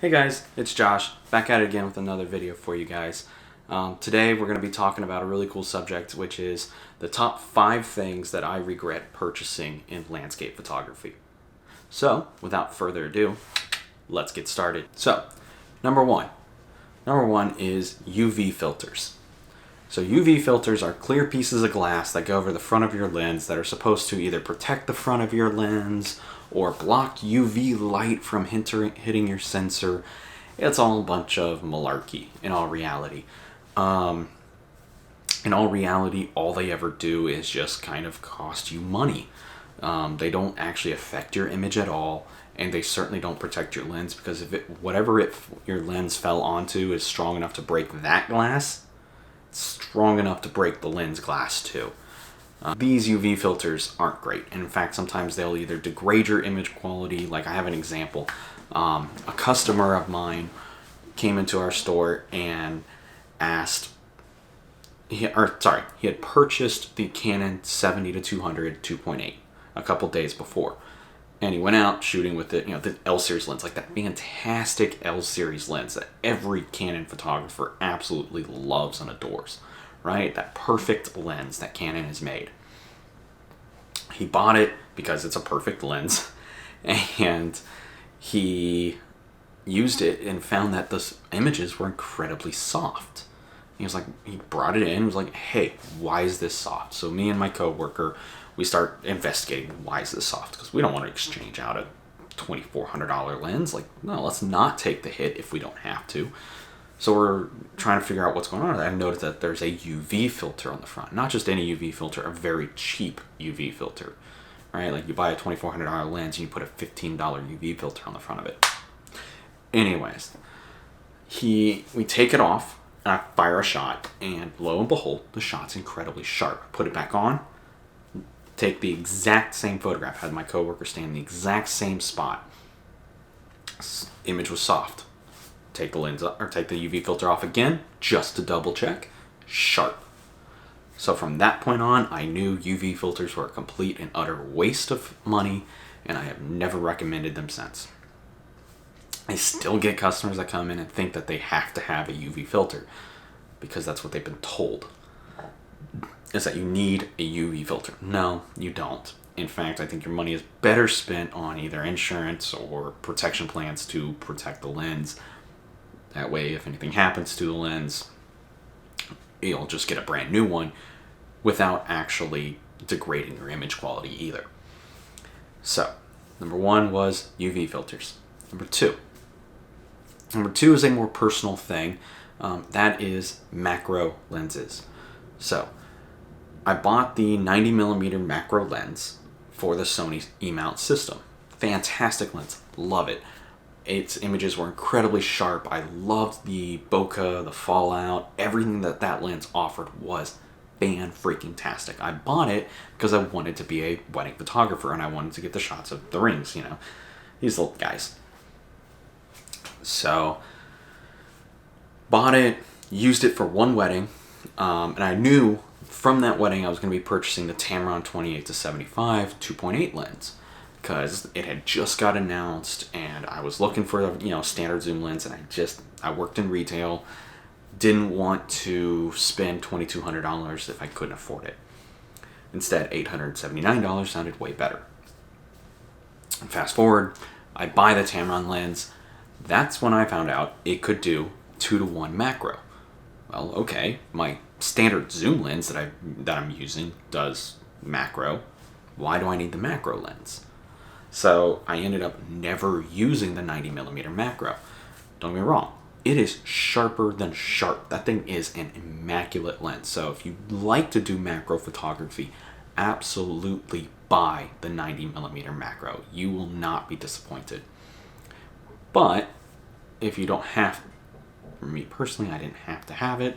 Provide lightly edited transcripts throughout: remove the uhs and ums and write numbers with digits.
Hey guys, it's Josh, back at it again with another video for you guys. Today we're going to be talking about a really cool subject, which is the top 5 things that I regret purchasing in landscape photography. So, without further ado, let's get started. So, number one is UV filters. So UV filters are clear pieces of glass that go over the front of your lens that are supposed to either protect the front of your lens or block UV light from hitting your sensor. It's all a bunch of malarkey in all reality. All they ever do is just kind of cost you money. They don't actually affect your image at all, and they certainly don't protect your lens, because if your lens fell onto is strong enough to break that glass, it's strong enough to break the lens glass too. These UV filters aren't great. And in fact, sometimes they'll either degrade your image quality. Like, I have an example. A customer of mine came into our store and asked, he had purchased the Canon 70-200 2.8 a couple days before. And he went out shooting with it, the L-series lens, like that fantastic L-series lens that every Canon photographer absolutely loves and adores, right? That perfect lens that Canon has made. He bought it because it's a perfect lens, and he used it and found that the images were incredibly soft. He brought it in and was like, hey, why is this soft? So me and my coworker, we start investigating, why is this soft? Because we don't want to exchange out a $2,400 lens. No, let's not take the hit if we don't have to. So we're trying to figure out what's going on. I noticed that there's a UV filter on the front. Not just any UV filter, a very cheap UV filter. Right? Like, you buy a $2,400 lens and you put a $15 UV filter on the front of it. Anyways, we take it off, and I fire a shot, and lo and behold, the shot's incredibly sharp. Put it back on, take the exact same photograph, had my coworker stand in the exact same spot. Image was soft. Take the lens up, or take the UV filter off again, just to double check. Sharp. So from that point on, I knew UV filters were a complete and utter waste of money, and I have never recommended them since. I still get customers that come in and think that they have to have a UV filter because that's what they've been told, is that you need a UV filter. No, you don't. In fact, I think your money is better spent on either insurance or protection plans to protect the lens. That way, if anything happens to the lens, you'll just get a brand new one without actually degrading your image quality either. So, number 1 was UV filters. Number two is a more personal thing. That is macro lenses. So, I bought the 90mm macro lens for the Sony E-mount system. Fantastic lens. Love it. Its images were incredibly sharp. I loved the bokeh, the fallout. Everything that lens offered was fan-freaking-tastic. I bought it because I wanted to be a wedding photographer, and I wanted to get the shots of the rings, these little guys. So, bought it, used it for one wedding, and I knew from that wedding I was going to be purchasing the Tamron 28-75 2.8 lens, because it had just got announced, and I was looking for a standard zoom lens, and I worked in retail, didn't want to spend $2,200 if I couldn't afford it. Instead, $879 sounded way better. And fast forward, I buy the Tamron lens. That's when I found out it could do 2:1 macro. Well, okay, my standard zoom lens that I'm using does macro. Why do I need the macro lens? So I ended up never using the 90mm macro. Don't get me wrong, it is sharper than sharp. That thing is an immaculate lens. So if you like to do macro photography, absolutely buy the 90mm macro. You will not be disappointed. But if you don't have, for me personally, I didn't have to have it,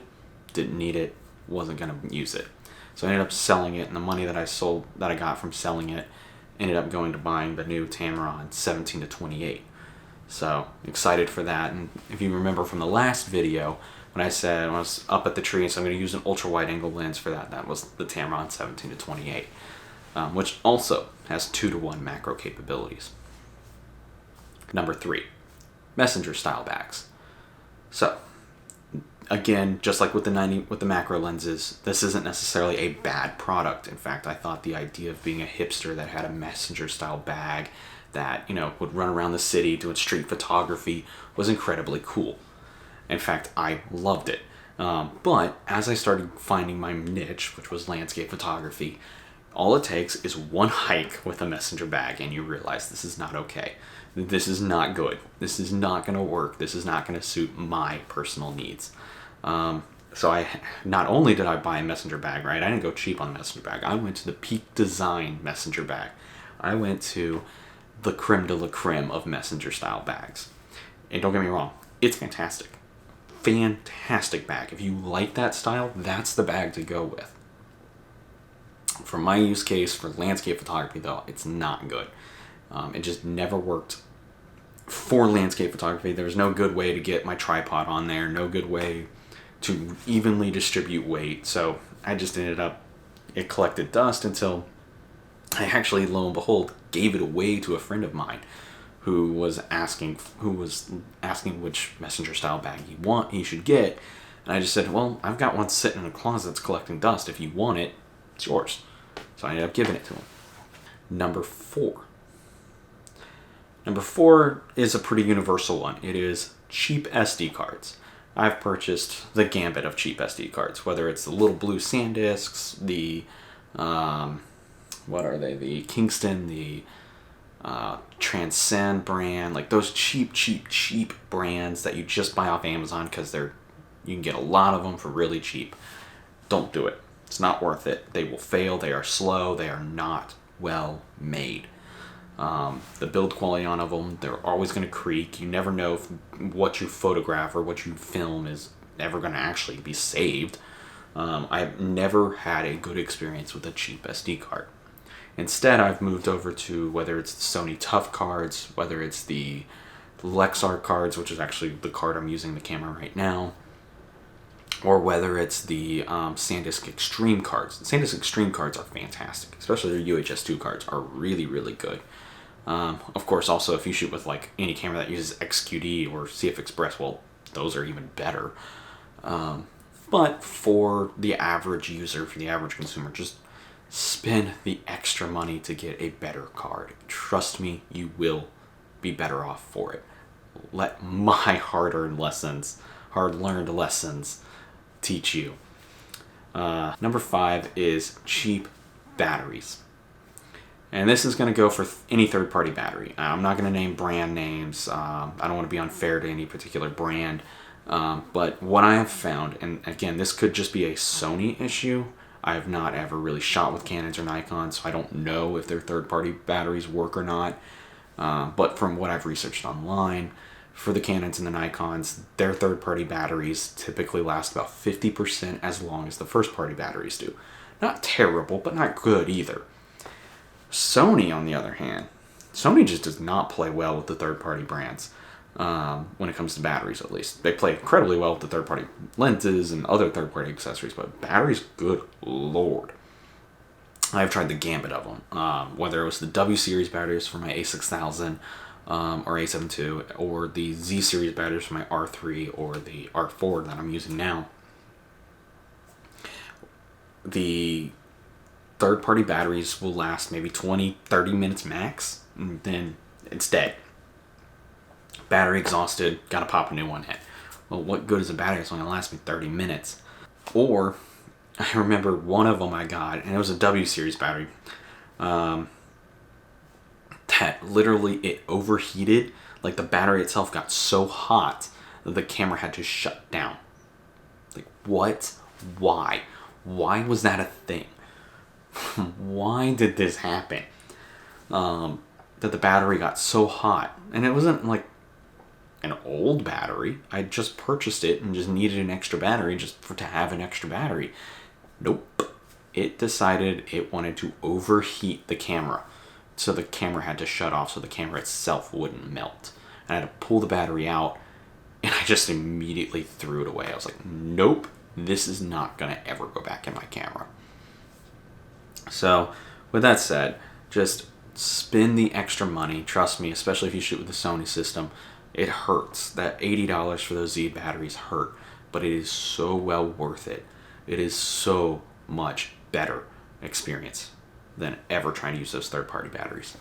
didn't need it, wasn't going to use it. So I ended up selling it, and the money that I got from selling it ended up going to buying the new Tamron 17-28. So excited for that. And if you remember from the last video, when I said I was up at the tree, so I'm going to use an ultra wide angle lens for that was the Tamron 17-28, which also has 2:1 macro capabilities. Number 3, messenger style bags. So again, just like with the macro lenses, this isn't necessarily a bad product. In fact, I thought the idea of being a hipster that had a messenger style bag that, would run around the city doing street photography was incredibly cool. In fact, I loved it. But as I started finding my niche, which was landscape photography, all it takes is one hike with a messenger bag and you realize this is not okay. This is not good. This is not going to work. This is not going to suit my personal needs. So not only did I buy a messenger bag, right? I didn't go cheap on the messenger bag. I went to the Peak Design messenger bag. I went to the creme de la creme of messenger style bags. And don't get me wrong, it's fantastic. Fantastic bag. If you like that style, that's the bag to go with. For my use case for landscape photography though, it's not good. It just never worked for landscape photography. There was no good way to get my tripod on there, no good way to evenly distribute weight. So I just it collected dust until I actually, lo and behold, gave it away to a friend of mine who was asking which messenger style bag he should get. And I just said, well, I've got one sitting in a closet that's collecting dust. If you want it, it's yours. So I ended up giving it to him. Number 4. Number 4 is a pretty universal one. It is cheap SD cards. I've purchased the gambit of cheap SD cards, whether it's the little blue SanDisks, the what are they? The Kingston, the Transcend brand, like those cheap brands that you just buy off Amazon because you can get a lot of them for really cheap. Don't do it. It's not worth it. They will fail. They are slow. They are not well made. The build quality on of them, they're always going to creak. You never know if what you photograph or what you film is ever going to actually be saved. I've never had a good experience with a cheap SD card. Instead, I've moved over to whether it's the Sony Tough cards, whether it's the Lexar cards, which is actually the card I'm using the camera right now, or whether it's the SanDisk Extreme cards. The SanDisk Extreme cards are fantastic, especially their UHS-2 cards are really, really good. Of course, also if you shoot with like any camera that uses XQD or CF Express, well, those are even better. But for the average user, for the average consumer, just spend the extra money to get a better card. Trust me, you will be better off for it. Let my hard-learned lessons teach you. Number 5 is cheap batteries. And this is going to go for any third-party battery. I'm not going to name brand names. I don't want to be unfair to any particular brand. But what I have found, and again, this could just be a Sony issue. I have not ever really shot with Canons or Nikons, so I don't know if their third-party batteries work or not. But from what I've researched online, for the Canons and the Nikons, their third-party batteries typically last about 50% as long as the first-party batteries do. Not terrible, but not good either. Sony, on the other hand, Sony just does not play well with the third-party brands when it comes to batteries, at least. They play incredibly well with the third-party lenses and other third-party accessories, but batteries, good lord. I've tried the gambit of them, whether it was the W series batteries for my A6000 or A7 II, or the Z series batteries for my R3 or the R4 that I'm using now. The third-party batteries will last maybe 20-30 minutes max, and then it's dead. Battery exhausted, gotta pop a new one in. Well, what good is a battery that's only gonna last me 30 minutes? Or, I remember one of them I got, and it was a W series battery, that literally it overheated. Like the battery itself got so hot that the camera had to shut down. Like, what? Why? Why was that a thing? Why did this happen? That the battery got so hot. And it wasn't like an old battery. I just purchased it and just needed an extra battery to have an extra battery. Nope. It decided it wanted to overheat the camera. So the camera had to shut off so the camera itself wouldn't melt. And I had to pull the battery out, and I just immediately threw it away. I was like, nope, this is not going to ever go back in my camera. So, with that said, just spend the extra money. Trust me, especially if you shoot with the Sony system. It hurts. That $80 for those Zeed batteries hurt, but it is so well worth it. It is so much better experience than ever trying to use those third-party batteries.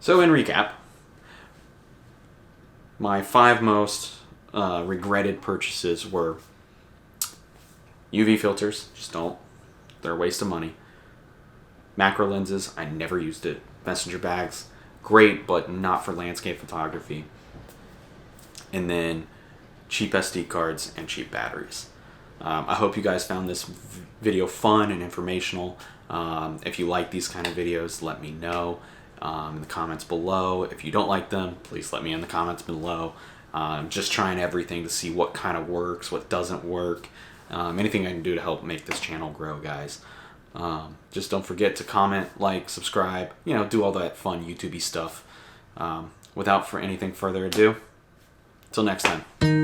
So in recap, my 5 most regretted purchases were UV filters. Just don't. They're a waste of money. Macro lenses. I never used it. Messenger bags. Great, but not for landscape photography. And then cheap SD cards and cheap batteries. I hope you guys found this video fun and informational. If you like these kind of videos, let me know in the comments below. If you don't like them, please let me in the comments below. Just trying everything to see what kind of works, what doesn't work. Anything I can do to help make this channel grow, guys. Just don't forget to comment, like, subscribe, do all that fun YouTube-y stuff. Without anything further ado, till next time.